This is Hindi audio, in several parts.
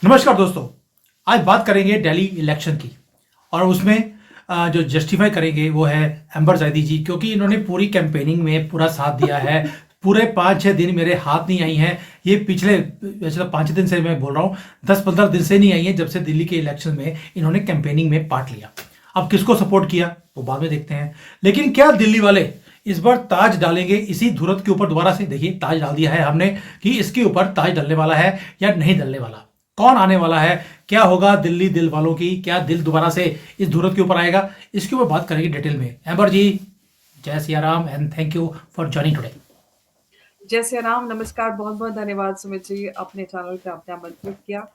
नमस्कार दोस्तों। आज बात करेंगे दिल्ली इलेक्शन की और उसमें जो जस्टिफाई करेंगे वो है एम्बर जैदी जी, क्योंकि इन्होंने पूरी कैंपेनिंग में पूरा साथ दिया है। पूरे 5-6 दिन मेरे हाथ नहीं आई हैं। ये पिछले वैसे तो 5 दिन से मैं बोल रहा हूँ, 10-15 दिन से नहीं आई हैं जब से दिल्ली के इलेक्शन में इन्होंने कैंपेनिंग में पार्ट लिया। अब किसको सपोर्ट किया वो बाद में देखते हैं, लेकिन क्या दिल्ली वाले इस बार ताज डालेंगे इसी धुरत के ऊपर? दोबारा से देखिए, ताज डाल दिया है हमने कि इसके ऊपर ताज डलने वाला है या नहीं डलने वाला, कौन आने वाला है, क्या होगा दिल्ली दिल वालों की, क्या दिल दोबारा से इस धुरत के ऊपर आएगा, इसके ऊपर बात करेंगे डिटेल में। एम्बर जी, जय Siya Ram and thank you for joining today. जय श्री राम, नमस्कार, बहुत-बहुत धन्यवाद सुमित जी, अपने चैनल पे आपने आमंत्रित किया।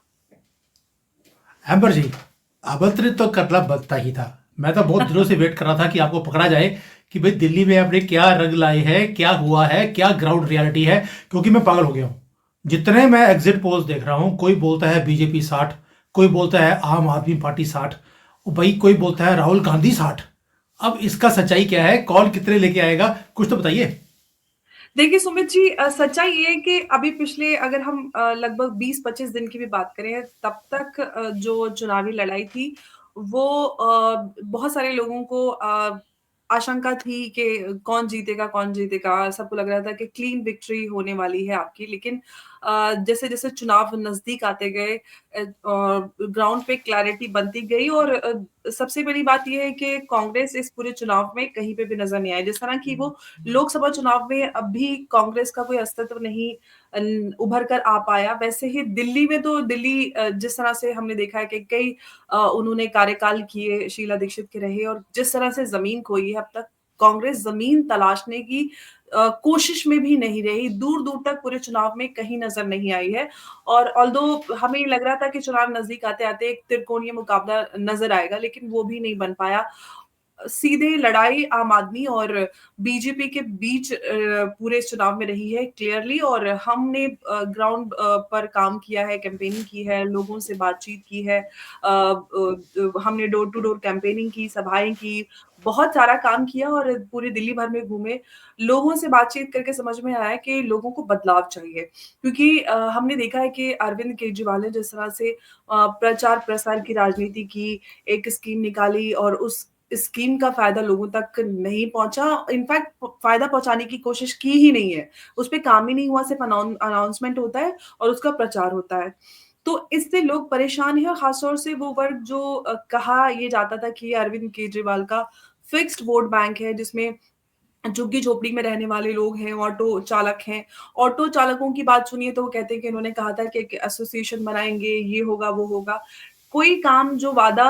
एम्बर जी, आमंत्रित तो करना बनता ही था। मैं तो बहुत दिनों से वेट कर रहा था कि आपको पकड़ा जाए कि भाई दिल्ली में आपने क्या रंग लाए हैं, क्या हुआ है, क्या ग्राउंड रियलिटी है, क्योंकि मैं पागल हो गया हूँ। जितने मैं एग्जिट पोल्स देख रहा हूँ, कोई बोलता है बीजेपी 60, कोई बोलता है आम आदमी पार्टी 60, भाई कोई बोलता है राहुल गांधी 60। अब इसका सच्चाई क्या है, कौन कितने लेके आएगा, कुछ तो बताइए। देखिए सुमित जी, सच्चाई ये है कि अभी पिछले अगर हम लगभग 20-25 दिन की भी बात करें, तब तक जो चुनावी लड़ाई थी, वो बहुत सारे लोगों को आशंका थी कि कौन जीतेगा, कौन जीतेगा? सबको लग रहा था कि क्लीन विक्ट्री होने वाली है आपकी। लेकिन जैसे-जैसे चुनाव नज़दीक आते गए ग्राउंड पे क्लैरिटी बनती गई और सबसे बड़ी बात ये है कि कांग्रेस इस पूरे चुनाव में कहीं पे भी नज़र नहीं आई। जिस तरह की वो लोकसभा चुनाव में अब भी कांग्रेस का कोई अस्तित्व नहीं उभर कर आ पाया। वैसे ही दिल्ली में तो दिल्ली जिस तरह से हमने देखा है कि कई उन्होंने कार्यकाल किए, शीला दीक्षित के रहे और जिस तरह से ज़मीन खोई है अब तक कांग्रेस ज़मीन तलाशने की कोशिश में भी नहीं रही। दूर-दूर तक पूरे चुनाव में कहीं नज़र नहीं आई है और ऑल्दो हमें ये लग रहा था कि चुनाव नज़दीक आते-आते एक त्रिकोणीय मुकाबला नज़र आएगा, लेकिन वो भी नहीं बन पाया। सीधे लड़ाई आम आदमी और बीजेपी के बीच पूरे इस चुनाव में रही है क्लियरली और हमने ग्राउंड पर काम किया है, कैंपेनिंग की है, लोगों से बातचीत की है। हमने डोर टू डोर कैंपेनिंग की, सभाएँ की, बहुत सारा काम किया और पूरे दिल्ली भर में घूमे। लोगों से बातचीत करके समझ में आया कि लोगों को बदलाव चाहिए क्योंकि हमने देखा है कि अरविंद केजरीवाल ने जिस तरह से प्रचार-प्रसार की राजनीति की, एक स्कीम निकाली और उस स्कीम का फ़ायदा लोगों तक नहीं पहुँचा, इनफैक्ट फ़ायदा पहुँचाने की कोशिश की ही नहीं है। उस पे काम ही नहीं हुआ, सिर्फ़ अनाउंसमेंट होता है और उसका प्रचार होता है। तो इससे लोग परेशान हैं और ख़ास तौर से वो वर्ग जो कहा ये जाता था कि ये अरविंद केजरीवाल का फिक्स्ड वोट बैंक है, जिसमें झुग्गी-झोपड़ी में रहने वाले लोग हैं, ऑटो चालक हैं। ऑटो चालकों की बात सुनिए तो वो कहते हैं कि इन्होंने कहा था कि एक एसोसिएशन बनाएँगे, ये होगा, वो होगा। कोई काम जो वादा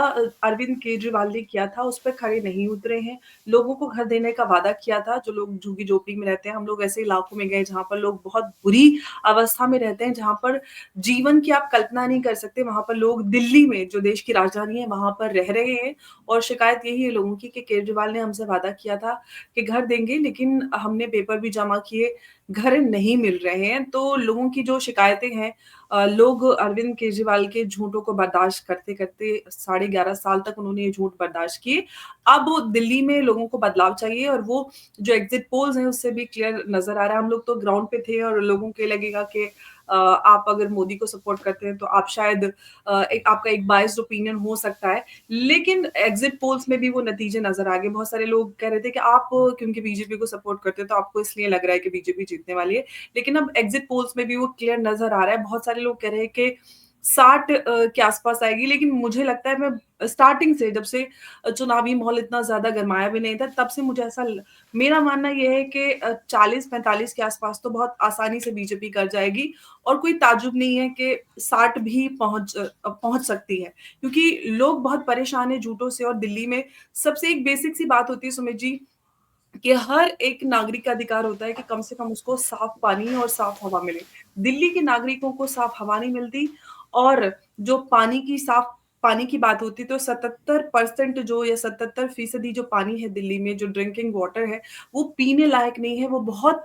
अरविंद केजरीवाल ने किया था, उस पे खरे नहीं उतरे हैं। लोगों को घर देने का वादा किया था, जो लोग झुग्गी-झोपड़ी में रहते हैं। हम लोग ऐसे इलाकों में गए जहाँ पर लोग बहुत बुरी अवस्था में रहते हैं, जहाँ पर जीवन की आप कल्पना नहीं कर सकते। वहाँ पर लोग दिल्ली में, जो देश की राजधानी है, वहाँ पर रह रहे हैं और शिकायत यही है लोगों की कि केजरीवाल ने हमसे वादा किया था कि घर देंगे, लेकिन हमने पेपर भी जमा किए, घर नहीं मिल रहे हैं। तो लोगों की जो शिकायतें हैं लोग अरविंद केजरीवाल के झूठों को बर्दाश्त करते-करते साढ़े 11 साल तक उन्होंने ये झूठ बर्दाश्त किए। अब वो दिल्ली में लोगों को बदलाव चाहिए और वो जो एग्ज़िट पोल्स हैं, उससे भी क्लियर नज़र आ रहा है। हम लोग तो ग्राउंड पे थे और लोगों को ये लगेगा कि आप अगर मोदी को सपोर्ट करते हैं, तो आप शायद एक आपका एक बायस्ड ओपिनियन हो सकता है। लेकिन एग्ज़िट पोल्स में भी वो नतीजे नज़र आ गए। बहुत सारे लोग कह रहे थे कि आप क्योंकि बीजेपी को सपोर्ट करते हैं, तो आपको इसलिए लग रहा है कि बीजेपी जीतने वाली है। लेकिन अब एग्ज़िट पोल्स में भी वो क्लियर नज़र आ रहा है। बहुत सारे लोग कह रहे हैं कि 60 के आस-पास आएगी, लेकिन मुझे लगता है मैं स्टार्टिंग से जब से चुनावी माहौल इतना ज़्यादा गरमाया भी नहीं था, तब से मुझे ऐसा ल मेरा मानना ये है कि 40-45 के आस-पास तो बहुत आसानी से बीजेपी कर जाएगी और कोई ताज्जुब नहीं है कि 60 भी पहुँच सकती है। क्योंकि लोग बहुत परेशान हैं झूठों से और दिल्ली में सबसे एक बेसिक सी बात होती है सुमित जी कि हर एक नागरिक का अधिकार होता है कि कम से कम उसको साफ पानी और साफ हवा मिले। दिल्ली के नागरिकों को साफ हवा नहीं मिलती और जो पानी की बात होती है तो 77% जो या 77% जो पानी है दिल्ली में जो ड्रिंकिंग वाटर है, वो पीने लायक नहीं है, वो बहुत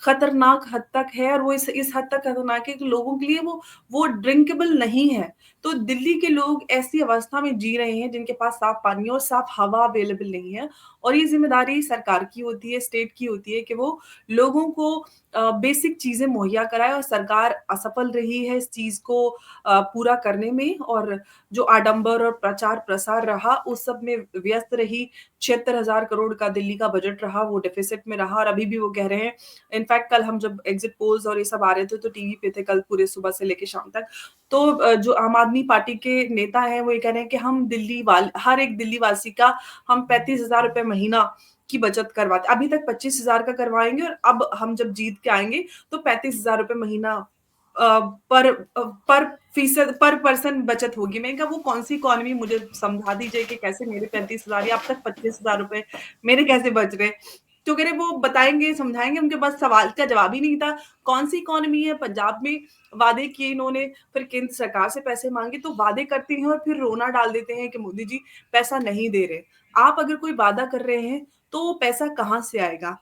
खतरनाक हद तक है और वो इस हद तक खतरनाक है कि लोगों के लिए वो ड्रिंकेबल नहीं है। तो दिल्ली के लोग ऐसी अवस्था में जी रहे हैं जिनके पास साफ पानी और साफ हवा अवेलेबल नहीं है और ये ज़िम्मेदारी सरकार की होती है, स्टेट की होती है कि वो लोगों को बेसिक चीज़ें मुहैया कराए और सरकार असफल रही है इस चीज़ को पूरा करने में और जो आडंबर और प्रचार-प्रसार रहा, उस सब में व्यस्त रही। 76,000 करोड़ का दिल्ली का बजट रहा, वो डेफ़िसिट में रहा और अभी भी वो कह रहे हैं इनफैक्ट कल हम जब एग्ज़िट पोल्स और ये सब आ रहे थे, तो टीवी पे थे कल पूरे सुबह से लेके शाम तक। तो जो आम आदमी पार्टी के नेता हैं, वो ये कह रहे हैं कि हम हर एक दिल्ली वासी का हम 35,000 रुपए महीना की बचत करवाते अभी तक 25,000 का करवाएँगे और अब हम जब जीत के आएँगे, तो 35,000 रुपए महीना पर फीसद पर पर्सन बचत होगी। मैंने कहा वो कौन-सी इकोनॉमी मुझे समझा दीजिए कि कैसे मेरे 35,000 या अब तक 25,000 रुपए मेरे कैसे बच रहे? तो कह रहे वो बताएँगे, समझाएँगे, उनके पास सवाल का जवाब ही नहीं था। कौन-सी इकोनॉमी है? पंजाब में वादे किए इन्होंने, फिर केंद्र सरकार से पैसे माँगे, तो वादे करते हैं और फिर रोना डाल देते हैं कि मोदी जी पैसा नहीं दे रहे। आप अगर कोई वादा कर रहे हैं, तो वो पैसा कहाँ से आएगा?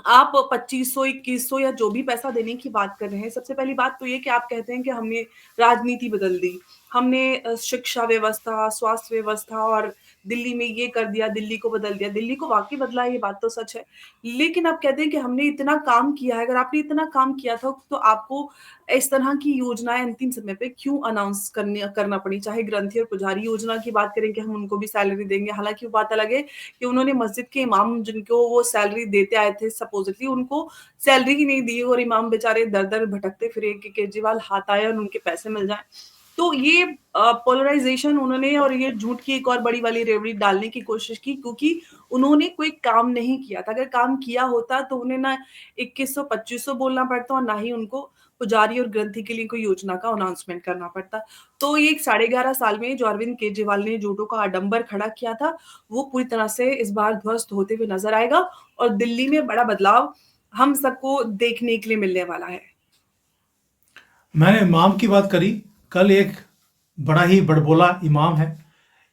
आप 2500, 2100 या जो भी पैसा देने की बात कर रहे हैं, सबसे पहली बात तो ये कि आप कहते हैं कि हमने राजनीति बदल दी। हमने शिक्षा व्यवस्था, स्वास्थ्य व्यवस्था और दिल्ली में ये कर दिया, दिल्ली को बदल दिया। दिल्ली को वाक़ई बदला है, ये बात तो सच है। लेकिन आप कहते हैं कि हमने इतना काम किया है, अगर आपने इतना काम किया था, तो आपको इस तरह की योजनाएँ अंतिम समय पे क्यों अनाउंस करना पड़ी? चाहे ग्रंथी और पुजारी योजना की बात करें कि हम उनको भी सैलरी देंगे, हालाँकि वो बात अलग है कि उन्होंने मस्जिद के इमाम जिनको वो सैलरी देते आए थे सपोज़िटली उनको सैलरी ही नहीं दी और इमाम बेचारे दर-दर भटकते फिरे कि केजरीवाल हाथ आए और उनके पैसे मिल जाएँ। तो ये पोलराइज़ेशन उन्होंने और ये झूठ की एक और बड़ी वाली रेवड़ी डालने की कोशिश की क्योंकि उन्होंने कोई काम नहीं किया था। अगर काम किया होता तो उन्हें ना 2100-2500 बोलना पड़ता और ना ही उनको पुजारी और ग्रंथी के लिए कोई योजना का अनाउंसमेंट करना पड़ता। तो ये 11.5 साल में जो अरविंद केजरीवाल ने झूठों का आडंबर खड़ा किया था, वो पूरी तरह से इस बार ध्वस्त होते हुए नज़र आएगा और दिल्ली में बड़ा बदलाव हम सबको देखने के लिए मिलने वाला है। मैंने इमाम की बात करी। कल एक बड़ा ही बड़बोला इमाम है।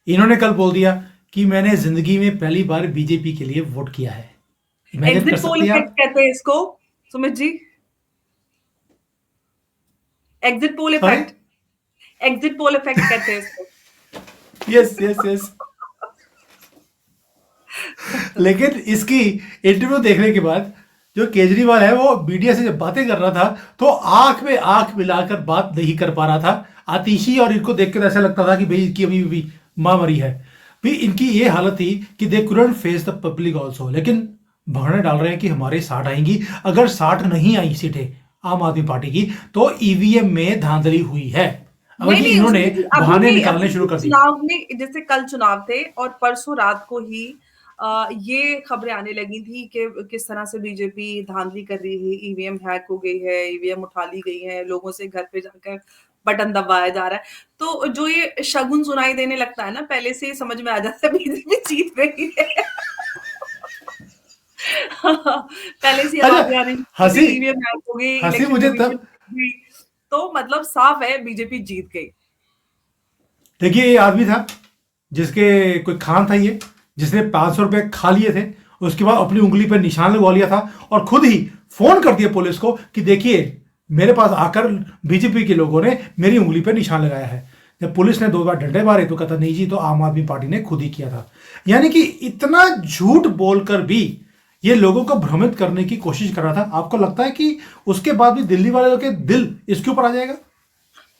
इन्होंने कल बोल दिया कि मैंने जिंदगी में पहली बार बीजेपी के लिए वोट किया है। इमेजिन कर एग्ज़िट पोल सकते हैं इफ़ेक्ट आप? कहते हैं इसको, Sumit ji. Exit poll sorry. Effect exit poll effect कहते हैं इसको। Yes yes yes. लेकिन इसकी इंटरव्यू देखने के बाद जो केजरीवाल है वो मीडिया से जब बातें कर रहा था तो आंख में आंख मिलाकर बात नहीं कर पा रहा था। आतिशी और इनको देखकर ऐसा लगता था कि भाई इसकी अभी भी मां मरी है। भी इनकी ये हालत थी कि they couldn't face the public also. लेकिन भगने डाल रहे हैं कि हमारे 60 आएंगी। अगर 60 नहीं आई सीटें आम आदमी पार्टी की तो ईवीएम में धांधली हुई है। अब नहीं, जी नहीं, इन्होंने उसमें भी बहाने निकालने अभी शुरू भी कर दिए। चुनाव में जैसे कल चुनाव थे और परसों रात को ही ये खबरें आने लगी थी कि किस तरह से बीजेपी धांधली कर रही है, ईवीएम हैक हो गई है, ईवीएम उठा ली गई है, लोगों से घर पे जाकर बटन दबाया जा रहा है। तो जो ये शगुन सुनाई देने लगता है ना, पहले से ही समझ में आ जाता है बीजेपी जीत रही है। पहले से अच्छा। आवाज़ें आने लगी हंसी थी, ईवीएम हैक हो गई, हंसी इलेक्शन मुझे कमीशन तब। जीत गई। तो मतलब साफ है बीजेपी जीत गई। देखिए ये आदमी था जिसके कोई खान था ये जिसने 500 रुपए खा लिए थे। उसके बाद अपनी उंगली पर निशान लगवा लिया था और खुद ही फोन कर दिया पुलिस को कि देखिए मेरे पास आकर बीजेपी के लोगों ने मेरी उंगली पर निशान लगाया है। जब पुलिस ने 2 बार डंडे मारे तो कहता नहीं जी तो आम आदमी पार्टी ने खुद ही किया था। यानी कि इतना झूठ बोलकर भी ये लोगों को भ्रमित करने की कोशिश कर रहा था। आपको लगता है कि उसके बाद भी दिल्ली वालों के दिल इसके ऊपर आ जाएगा?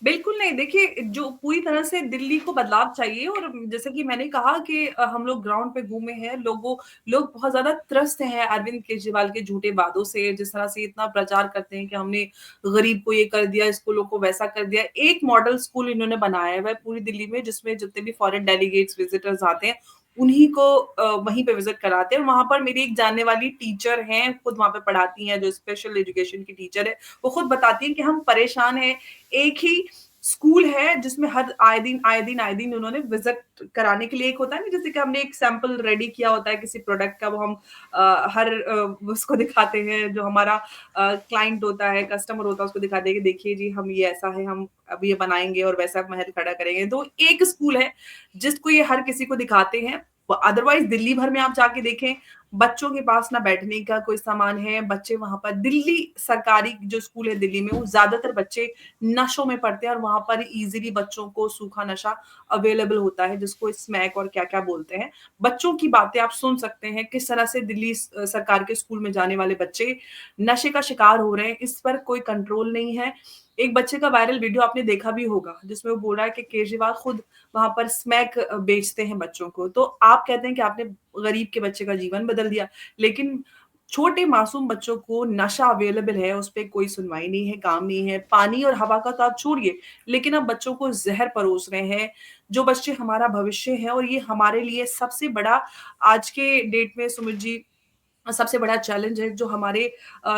बिल्कुल नहीं, देखिए जो पूरी तरह से दिल्ली को बदलाव चाहिए और जैसे कि मैंने कहा कि हम लोग ग्राउंड पे घूमे हैं, लोग बहुत ज़्यादा त्रस्त हैं अरविंद केजरीवाल के झूठे वादों से, जिस तरह से इतना प्रचार करते हैं कि हमने गरीब को ये कर दिया, स्कूलों को वैसा कर दिया। एक मॉडल स्कूल इन्होंने बनाया हुआ है पूरी दिल्ली में जिसमें जितने भी फॉरेन डेलीगेट्स, विज़िटर्स आते हैं, उन्हीं को वहीं पे विज़िट कराते हैं। वहाँ पर मेरी एक जानने वाली टीचर हैं, खुद वहाँ पे पढ़ाती हैं, जो स्पेशल एजुकेशन की टीचर है, वो खुद बताती हैं कि हम परेशान हैं। एक ही स्कूल है जिसमें हर आए दिन उन्होंने विजिट कराने के लिए एक होता है ना जैसे कि हमने एक सैंपल रेडी किया होता है किसी प्रोडक्ट का वो हम उसको दिखाते हैं जो हमारा क्लाइंट होता है कस्टमर होता है उसको दिखाते हैं कि देखिए जी हम ये ऐसा है हम अब ये बनाएंगे और वैसा महल खड़ा करेंगे तो एक स्कूल है जिसको ये हर किसी को दिखाते हैं अदरवाइज दिल्ली भर में आप जाके देखें बच्चों के पास ना बैठने का कोई सामान है, बच्चे वहाँ पर दिल्ली सरकारी जो स्कूल है दिल्ली में, वो ज़्यादातर बच्चे नशों में पड़ते हैं और वहाँ पर ईज़िली बच्चों को सूखा नशा अवेलेबल होता है, जिसको स्मैक और क्या-क्या बोलते हैं। बच्चों की बातें आप सुन सकते हैं, किस तरह से दिल्ली सरकार के स्कूल में जाने वाले बच्चे नशे का शिकार हो रहे हैं, इस पर कोई कंट्रोल नहीं है। एक बच्चे का वायरल वीडियो आपने देखा भी होगा, जिसमें वो बोल रहा है कि केजरीवाल खुद वहाँ पर स्मैक बेचते हैं बच्चों को। तो आप कहते हैं कि आपने गरीब के बच्चे का जीवन बदल दिया, लेकिन छोटे मासूम बच्चों को नशा अवेलेबल है, उस पे कोई सुनवाई नहीं है, काम नहीं है। पानी और हवा का तो आप छोड़िए, लेकिन अब बच्चों को ज़हर परोस रहे हैं, जो बच्चे हमारा भविष्य हैं और ये हमारे लिए सबसे बड़ा आज के डेट में सुमित जी सबसे बड़ा चैलेंज है जो हमारे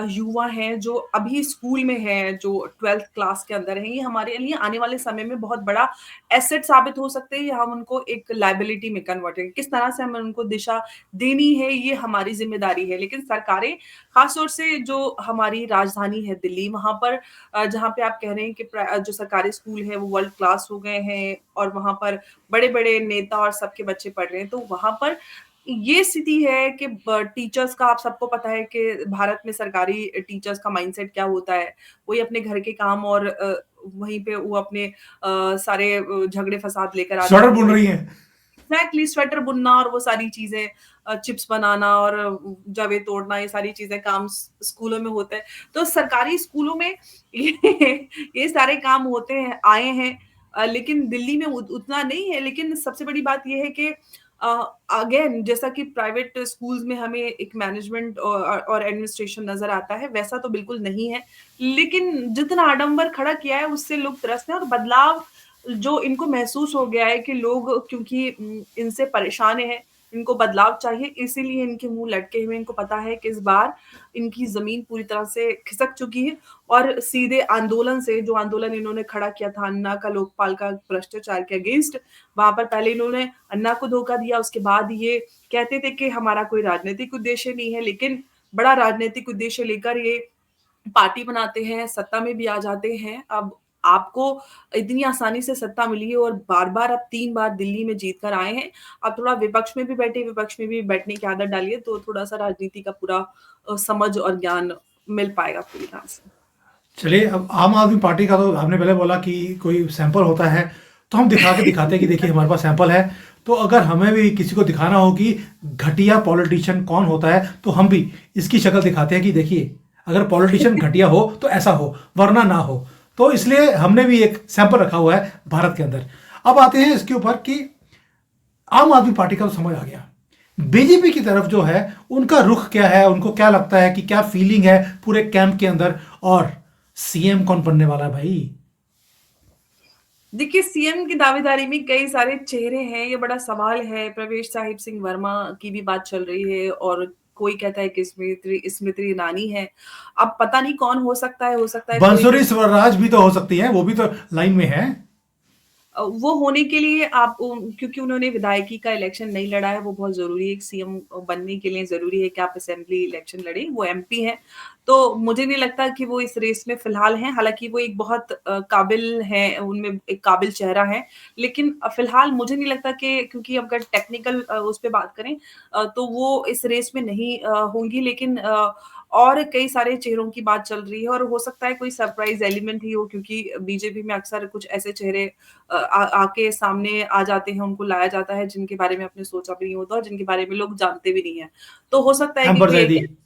युवा हैं, जो अभी स्कूल में हैं, जो 12th क्लास के अंदर हैं, ये हमारे लिए आने वाले समय में बहुत बड़ा एसेट साबित हो सकते हैं या हम उनको एक लायबिलिटी में कन्वर्ट करें। किस तरह से हमें उनको दिशा देनी है, ये हमारी ज़िम्मेदारी है। लेकिन सरकारें, ख़ास तौर से जो हमारी राजधानी है दिल्ली, वहाँ पर जहाँ पे आप कह रहे हैं कि जो सरकारी स्कूल हैं, वो वर्ल्ड क्लास हो गए हैं और वहाँ पर बड़े-बड़े नेता और सबके बच्चे पढ़ रहे हैं, तो वहाँ पर ये स्थिति है कि टीचर्स का आप सबको पता है कि भारत में सरकारी टीचर्स का माइंडसेट क्या होता है। वही अपने घर के काम और वहीं पे वो अपने सारे झगड़े फ़साद लेकर आ स्वेटर जाते हैं बुन और रही है। एग्ज़ैक्टली स्वेटर बुनना और वो सारी चीज़ें चिप्स बनाना और जवे तोड़ना, ये सारी चीज़ें काम स्कूलों में होते हैं। तो सरकारी स्कूलों में ये सारे काम होते हैं, आए हैं लेकिन दिल्ली में उतना नहीं है। लेकिन सबसे बड़ी बात ये है कि अ, अगेन जैसा कि प्राइवेट स्कूल्स में हमें एक मैनेजमेंट और एडमिनिस्ट्रेशन नज़र आता है, वैसा तो बिल्कुल नहीं है। लेकिन जितना आडंबर खड़ा किया है, उससे लोग त्रस्त हैं और बदलाव जो इनको महसूस हो गया है कि लोग क्योंकि इनसे परेशान हैं, इनको बदलाव चाहिए, इसीलिए इनके मुँह लटके हुए हैं। इनको पता है कि इस बार इनकी ज़मीन पूरी तरह से खिसक चुकी है और सीधे आंदोलन से जो आंदोलन इन्होंने खड़ा किया था अन्ना का, लोकपाल का, भ्रष्टाचार के अगेंस्ट, वहाँ पर पहले इन्होंने अन्ना को धोखा दिया, उसके बाद ये कहते थे कि हमारा कोई राजनीतिक उद्देश्य नहीं है, लेकिन बड़ा राजनीतिक उद्देश्य लेकर ये पार्टी बनाते हैं, सत्ता में भी आ जाते हैं। अब आपको इतनी आसानी से सत्ता मिली है और बार-बार आप 3 बार दिल्ली में जीत कर आए हैं। आप थोड़ा विपक्ष में भी बैठे, विपक्ष में भी बैठने की आदत डालिए, तो थोड़ा-सा राजनीति का पूरा समझ और ज्ञान मिल पाएगा पूरी तरह से। चलिए, अब आम आदमी पार्टी का तो आपने पहले बोला कि कोई सैंपल होता है, तो हम दिखा के दिखाते हैं कि देखिए हमारे पास सैंपल है। तो अगर हमें भी किसी को दिखाना हो कि घटिया पॉलिटिशियन कौन होता है, तो हम भी इसकी शक्ल दिखाते हैं कि देखिए, अगर पॉलिटिशियन घटिया हो तो ऐसा हो, वरना ना हो। तो इसलिए हमने भी एक सैंपल रखा हुआ है भारत के अंदर। अब आते हैं इसके ऊपर कि आम आदमी पार्टी का तो समझ आ गया, बीजेपी की तरफ जो है उनका रुख क्या है, उनको क्या लगता है कि क्या फीलिंग है पूरे कैंप के अंदर, और सीएम कौन बनने वाला है भाई। देखिए, सीएम की दावेदारी में कई सारे चेहरे हैं, ये बड़ा सवाल है। प्रवेश साहिब सिंह वर्मा की भी बात चल रही है और कोई कहता है कि स्मृति स्मृति ईरानी है। अब पता नहीं कौन हो सकता है कोई बंसुरी स्वराज भी तो हो सकती है, वो भी तो लाइन में है। वो होने के लिए आप क्योंकि उन्होंने विधायकी का इलेक्शन नहीं लड़ा है, वो बहुत ज़रूरी है। एक सीएम बनने के लिए ज़रूरी है कि आप असेंबली इलेक्शन लड़ें, वो एमपी हैं। तो मुझे नहीं लगता कि वो इस रेस में फ़िलहाल हैं, हालाँकि वो एक बहुत काबिल हैं, उनमें एक काबिल चेहरा है। लेकिन फ़िलहाल मुझे नहीं लगता कि क्योंकि अगर टेक्निकल उस पे बात करें तो वो इस रेस में नहीं होंगी लेकिन और कई सारे चेहरों की बात चल रही है और हो सकता है कोई सरप्राइज़ एलिमेंट ही हो क्योंकि बीजेपी में अक्सर कुछ ऐसे चेहरे आके सामने आ जाते हैं, उनको लाया जाता है जिनके बारे में आपने सोचा भी नहीं होता और जिनके बारे में लोग जानते भी नहीं हैं। तो हो सकता है कि एम्बर कोई जैदी। एक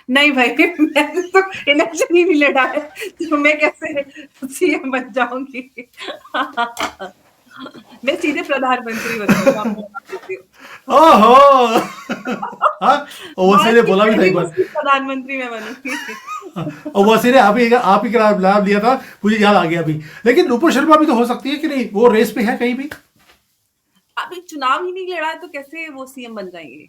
नहीं भाई मैंने तो इलेक्शन ही नहीं लड़ा है, तो मैं कैसे सीएम बन जाऊँगी? मैं सीधे प्रधानमंत्री बनूँगी, मैं आपको बता देती हूँ। ओहो हाँ, और वसीर ने भारत की बोला भी था पहली एक बार। मुस्लिम प्रधानमंत्री मैं बनूँगी। और वसीर ने आप ही का नाम लिया था, मुझे याद आ गया अभी। लेकिन नुपुर शर्मा भी तो हो सकती है कि नहीं, वो रेस पे है कहीं भी। अभी चुनाव ही नहीं लड़ा है तो कैसे वो सीएम बन जाएँगे?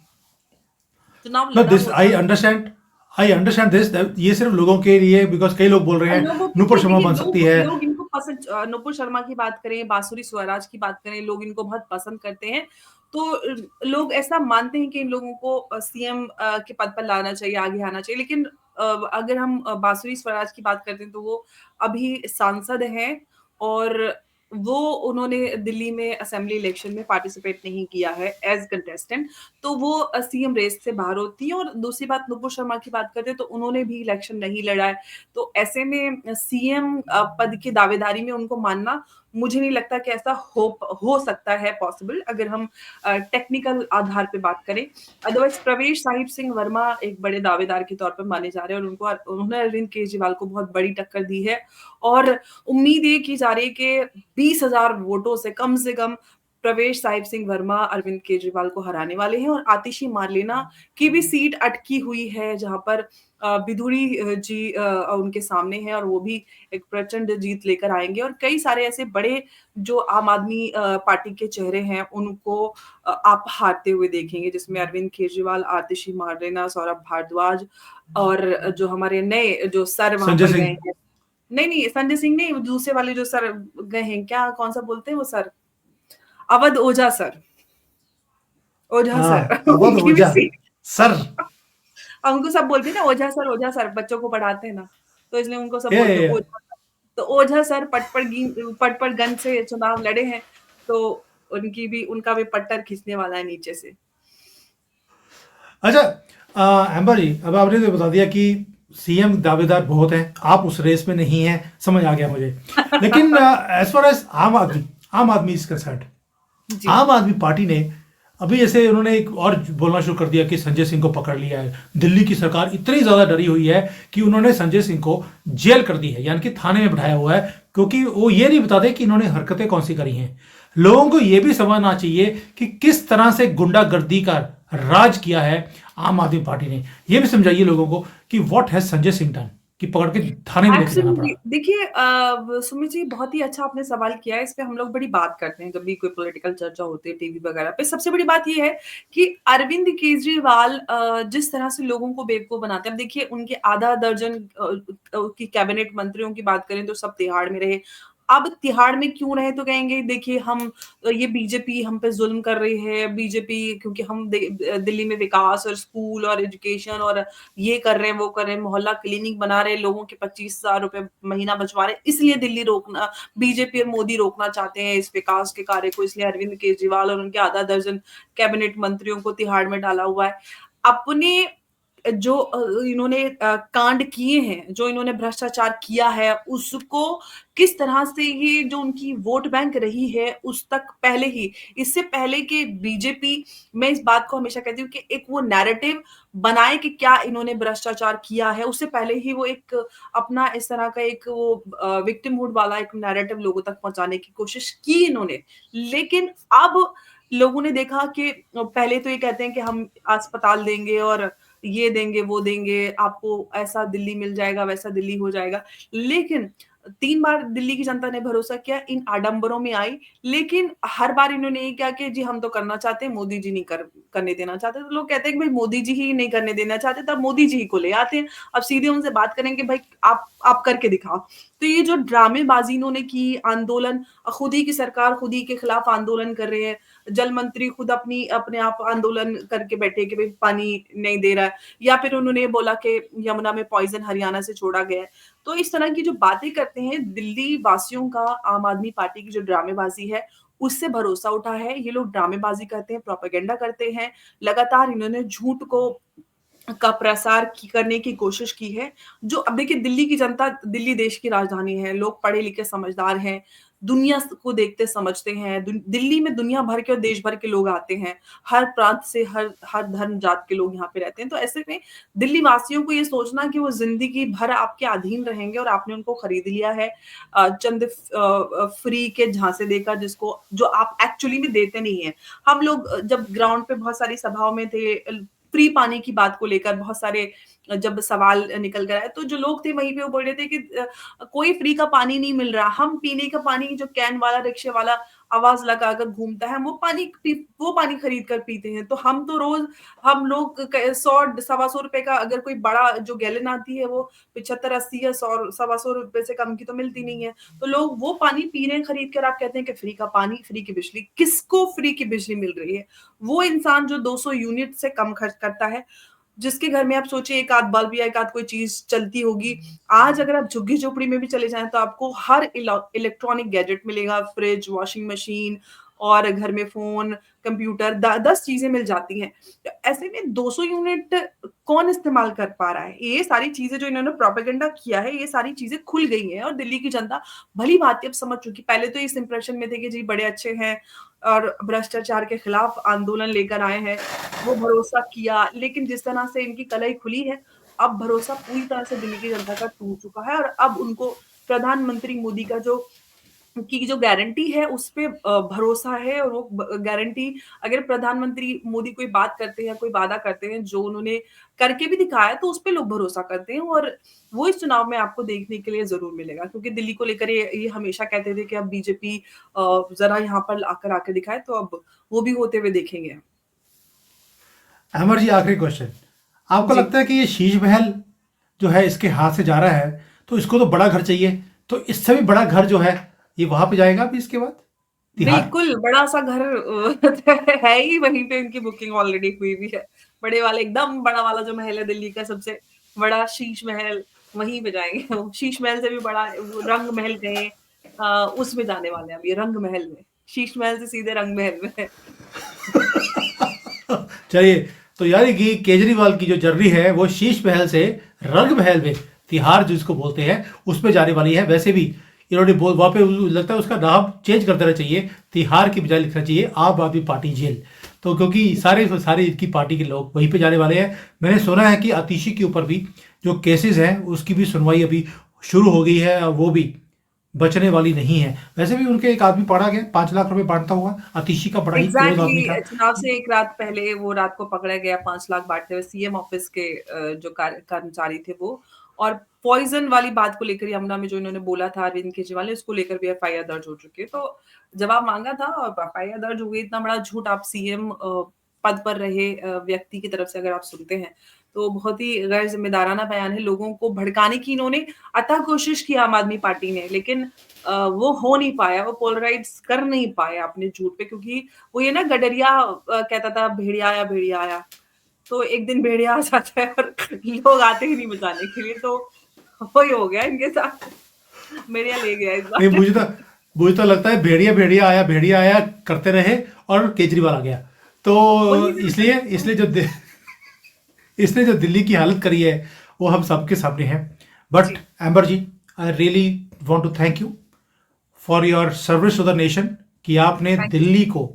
चुनाव नो लड़ा दिस होता आई अंडरस्टैंड दिस, ये सिर्फ लोगों के लिए, बिकॉज कई लोग बोल रहे हैं लोगों के नुपुर लिए शर्मा देखिए बन सकती लोग है। लोग इनको पसंद नुपुर शर्मा की बात करें, बांसुरी स्वराज की बात करें, लोग इनको बहुत पसंद करते हैं। तो लोग ऐसा मानते हैं कि इन लोगों को सीएम के पद पर लाना चाहिए, आगे आना चाहिए। लेकिन अगर हम बांसुरी स्वराज की बात करते हैं तो वो अभी सांसद हैं और वो उन्होंने दिल्ली में असेंबली इलेक्शन में पार्टिसिपेट नहीं किया है एज़ कंटेस्टेंट, तो वो सीएम रेस से बाहर होती हैं। और दूसरी बात नुपुर शर्मा की बात करें तो उन्होंने भी इलेक्शन नहीं लड़ा है। तो ऐसे में सीएम पद की दावेदारी में उनको मानना मुझे नहीं लगता कि ऐसा हो सकता है पॉसिबल, अगर हम टेक्निकल आधार पे बात करें। अदरवाइज़ प्रवेश साहिब सिंह वर्मा एक बड़े दावेदार के तौर पे माने जा रहे हैं, और उन्होंने अरविंद केजरीवाल को बहुत बड़ी टक्कर दी है। और उम्मीद ये की जा रही है कि 20,000 वोटों से कम प्रवेश साहिब सिंह वर्मा अरविंद केजरीवाल को हराने वाले हैं। और आतिशी मार्लेना की भी सीट अटकी हुई है, जहां पर बिधुड़ी जी उनके सामने हैं, और वो भी एक प्रचंड जीत लेकर आएंगे। और कई सारे ऐसे बड़े जो आम आदमी पार्टी के चेहरे हैं, उनको आप हारते हुए देखेंगे, जिसमें अरविंद केजरीवाल, आतिशी मार्लेना, सौरभ भारद्वाज, और जो हमारे नए जो सर वहां संजय पर गए सिंह। हैं। नहीं नहीं, संजय सिंह नहीं, वो दूसरे वाले जो सर गए हैं, क्या कौन सा बोलते हैं वो सर, अवध ओझा सर, ओझा हाँ, सर अवध उनकी भी ओझा सीट। सर। उनको सब बोलते हैं ना ओझा सर बच्चों को पढ़ाते हैं ना, तो इसलिए उनको सब ये बोलते हैं ओझा सर। तो ओझा सर पटपट गन से चुनाव लड़े हैं, तो उनका भी पट्टर खींचने वाला है नीचे से। अच्छा, एम्बर जी, अब आपने तो बता दिया कि सीएम दावेदार बहुत हैं, आप उस रेस में नहीं हैं, समझ आ गया मुझे। लेकिन एज फार एज आम आदमी इज कंसर्न्ड, जी। आम आदमी पार्टी ने अभी जैसे उन्होंने एक और बोलना शुरू कर दिया कि संजय सिंह को पकड़ लिया है। दिल्ली की सरकार इतनी ज्यादा डरी हुई है कि उन्होंने संजय सिंह को जेल कर दी है, यानी कि थाने में बिठाया हुआ है, क्योंकि वो ये नहीं बताते कि इन्होंने हरकतें कौन सी करी हैं। लोगों को यह भी समझना चाहिए कि किस तरह से गुंडागर्दी का राज किया है आम आदमी पार्टी ने। यह भी समझाइए लोगों को कि what has Sanjay Singh done, कि पकड़ के थाने में लेके जाना पड़ा। एब्सोल्युटली, देखिए सुमित जी, बहुत ही अच्छा आपने सवाल किया है। इस पे हम लोग बड़ी बात करते हैं जब भी कोई पॉलिटिकल चर्चा होती है टीवी वगैरह पे। सबसे बड़ी बात ये है कि अरविंद केजरीवाल जिस तरह से लोगों को बेवकूफ बनाते हैं। अब देखिए, उनके आधा दर्जन की कैबिनेट मंत्रियों की बात करें तो सब तिहाड़ में रहे। अब तिहाड़ में क्यों रहे, तो कहेंगे देखिए हम ये बीजेपी हम पे जुल्म कर रही है, बीजेपी क्योंकि हम दिल्ली में विकास और स्कूल और एजुकेशन और ये कर रहे हैं, वो कर रहे हैं, मोहल्ला क्लिनिक बना रहे हैं, लोगों के 25,000 रुपए महीना बचवा रहे हैं, इसलिए दिल्ली रोकना, बीजेपी और मोदी रोकना चाहते हैं इस विकास के कार्य को, इसलिए अरविंद केजरीवाल और उनके आधा दर्जन कैबिनेट मंत्रियों को तिहाड़ में डाला हुआ है। अपने जो इन्होंने कांड किए हैं, जो इन्होंने भ्रष्टाचार किया है, उसको किस तरह से ये जो उनकी वोट बैंक रही है, उस तक पहले ही, इससे पहले कि बीजेपी, मैं इस बात को हमेशा कहती हूँ कि एक वो नैरेटिव बनाए कि क्या इन्होंने भ्रष्टाचार किया है, उससे पहले ही वो एक अपना इस तरह का एक वो विक्टिमहुड वाला एक नैरेटिव लोगों तक पहुंचाने की कोशिश की इन्होंने। लेकिन अब लोगों ने देखा कि पहले तो ये कहते हैं कि हम अस्पताल देंगे और ये देंगे, वो देंगे, आपको ऐसा दिल्ली मिल जाएगा, वैसा दिल्ली हो जाएगा। लेकिन 3 बार दिल्ली की जनता ने भरोसा किया, इन आडंबरों में आई, लेकिन हर बार इन्होंने ये किया कि जी हम तो करना चाहते हैं, मोदी जी नहीं करने देना चाहते। तो लोग कहते हैं कि भाई मोदी जी ही नहीं करने देना चाहते, तब मोदी जी ही को ले आते हैं। अब सीधे उनसे बात करेंगे, भाई आप करके दिखाओ। तो ये जो ड्रामेबाजी इन्होंने की, आंदोलन, खुद ही की सरकार खुद ही के खिलाफ आंदोलन कर रहे हैं, जल मंत्री खुद अपने आप आंदोलन करके बैठे कि भाई पानी नहीं दे रहा है, या फिर उन्होंने बोला कि यमुना में पॉइजन हरियाणा से छोड़ा गया है। तो इस तरह की जो बातें करते हैं, दिल्ली वासियों का आम आदमी पार्टी की जो ड्रामेबाजी है, उससे भरोसा उठा है। ये लोग ड्रामेबाजी करते हैं, प्रोपेगेंडा करते हैं। लगातार इन्होंने झूठ को का प्रसार करने की कोशिश की है। जो अब देखिए, दिल्ली की जनता, दिल्ली देश की राजधानी है, लोग पढ़े लिखे समझदार हैं, दुनिया को देखते समझते हैं। दिल्ली में दुनिया भर के और देश भर के लोग आते हैं, हर प्रांत से, हर हर धर्म जात के लोग यहाँ पे रहते हैं। तो ऐसे में दिल्ली वासियों को ये सोचना कि वो जिंदगी भर आपके अधीन रहेंगे और आपने उनको खरीद लिया है चंद फ्री के झांसे देकर, जिसको जो आप एक्चुअली में देते नहीं है। हम लोग जब ग्राउंड पे बहुत सारी सभाओं में थे, फ्री पानी की बात को लेकर बहुत सारे जब सवाल निकल कर आए, तो जो लोग थे वहीं पे वो बोल रहे थे कि कोई फ्री का पानी नहीं मिल रहा, हम पीने का पानी, जो कैन वाला, रिक्शे वाला आवाज लगाकर घूमता है, वो पानी खरीद कर पीते हैं। तो हम तो रोज, हम लोग 100 सवा 100 रुपए का, अगर कोई बड़ा जो गैलन आती है वो 75 80 या 100 सवा 100 रुपए से कम की तो मिलती नहीं है। तो लोग वो पानी पी रहे हैं खरीद कर, आप कहते हैं कि फ्री का पानी, फ्री की बिजली। किसको फ्री की बिजली मिल रही है? वो इंसान जो 200 यूनिट से कम खर्च करता है, जिसके घर में आप सोचिए एक आध बल्ब या एक आध कोई चीज़ चलती होगी। आज अगर आप झुग्गी-झोपड़ी में भी चले जाएँ तो आपको हर इलेक्ट्रॉनिक गैजेट मिलेगा, फ्रिज, वॉशिंग मशीन और घर में फ़ोन, कंप्यूटर द 10 चीज़ें मिल जाती हैं। तो ऐसे में 200 यूनिट कौन इस्तेमाल कर पा रहा है? ये सारी चीज़ें जो इन्होंने प्रोपेगेंडा किया है, ये सारी चीज़ें खुल गई हैं और दिल्ली की जनता भली-भाँति अब समझ चुकी। पहले तो इस इंप्रेशन में थे कि जी बड़े अच्छे हैं और भ्रष्टाचार के खिलाफ आंदोलन लेकर आए हैं, वो भरोसा किया, लेकिन जिस तरह से इनकी कलई खुली है, अब भरोसा पूरी तरह से दिल्ली की जनता का टूट चुका है और अब उनको प्रधानमंत्री मोदी का जो की जो गारंटी है उस पे भरोसा है और वो गारंटी अगर प्रधानमंत्री मोदी कोई बात करते हैं, कोई वादा करते हैं जो उन्होंने करके भी दिखाया तो उस पे लोग भरोसा करते हैं और वो इस चुनाव में आपको देखने के लिए ज़रूर मिलेगा क्योंकि दिल्ली को लेकर ये हमेशा कहते थे कि अब बीजेपी ज़रा यहाँ पर आकर दिखाए तो अब वो भी होते हुए देखेंगे। अमर जी, आखिरी क्वेश्चन, आपको जी। लगता है कि ये शीश महल जो है इसके हाथ से जा रहा है, तो इसको तो बड़ा घर चाहिए, तो इससे भी बड़ा घर जो है ये वहां पे जाएगा अभी इसके बाद तिहाड़? बिल्कुल, बड़ा-सा घर है ही वहीं पे इनकी बुकिंग ऑलरेडी हुई हुई है। बड़े वाले एकदम बड़ा वाला जो महल है दिल्ली का सबसे बड़ा शीश महल, वहीं पे जाएँगे वो। शीश महल से भी बड़ा वो रंग महल कहें उसमें जाने वाले हैं अब ये रंग महल में। शीश महल से सीधे रंग महल में। चलिए, तो यानी कि केजरीवाल की जो जर्नी है वो शीश महल से रंग महल में, तिहाड़ जिसको बोलते हैं, उस पे जाने वाली है। वैसे भी इन्होंने बोल वहाँ पे लगता है उसका नाम चेंज कर देना चाहिए, तिहाड़ की बजाय लिखना चाहिए आम आदमी पार्टी जेल। तो क्योंकि सारे इनकी पार्टी के लोग वहीं पे जाने वाले हैं। मैंने सुना है कि आतिशी के ऊपर भी जो केसेस हैं उसकी भी सुनवाई अभी शुरू हो गई है और वो भी बचने वाली नहीं है। वैसे भी उनके एक आदमी पकड़ा गया 5 लाख रुपए बांटता हुआ, आतिशी का बड़ा ही क्लोज आदमी था। चुनाव से 1 रात पहले वो रात को पकड़ा गया 5 लाख बाँटते हुए सीएम ऑफिस के जो कर्मचारी थे वो और पॉइज़न वाली बात को लेकर यमुना में जो इन्होंने बोला था अरविंद केजरीवाल ने उसको लेकर भी एफआईआर दर्ज हो चुकी है। तो जवाब माँगा था और एफआईआर दर्ज हो गई। इतना बड़ा झूठ आप सीएम पद पर रहे व्यक्ति की तरफ से अगर आप सुनते हैं, तो बहुत ही गैर ज़िम्मेदाराना बयान है। लोगों को भड़काने की इन्होंने अथक कोशिश की आम आदमी पार्टी ने, लेकिन वो हो नहीं पाया, वो पोलराइज़ कर नहीं पाए अपने झूठ पे क्योंकि वो ये ना गडरिया कहता था भेड़िया आया। तो एक दिन भेड़िया आ जाता है और लोग आते ही नहीं बचाने के लिए, तो वही हो गया इनके साथ। भेड़िया ले गया इस नहीं, बार। मुझे तो लगता है भेड़िया आया करते रहे और केजरीवाल आ गया। तो वही से इसलिए इसलिए इसने जो दिल्ली की हालत करी है वो हम सबके सामने है। But ji, Ambar ji, I really want to thank you for your service to the nation कि आपने थैंक यू। दिल्ली को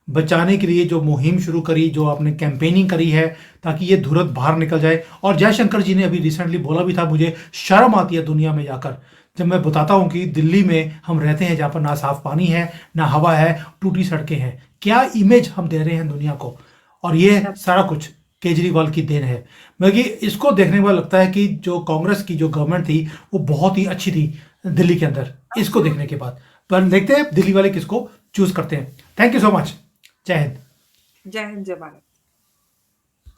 बचाने के लिए जो मुहिम शुरू करी, जो आपने कैंपेनिंग करी है ताकि ये धुरत बाहर निकल जाए। और जयशंकर जी ने अभी रिसेंटली बोला भी था, मुझे शर्म आती है दुनिया में जाकर जब मैं बताता हूँ कि दिल्ली में हम रहते हैं जहाँ पर ना साफ पानी है, ना हवा है, टूटी सड़कें हैं। क्या इमेज हम दे रहे हैं दुनिया को, और ये सारा कुछ केजरीवाल की देन है। बल्कि इसको देखने में लगता है कि जो कांग्रेस की जो गवर्नमेंट थी वो बहुत ही अच्छी थी दिल्ली के अंदर, इसको देखने के बाद। पर देखते हैं दिल्ली वाले किसको चूज करते हैं। Thank you so much. जय हिंद। जय हिंद, जय भारत।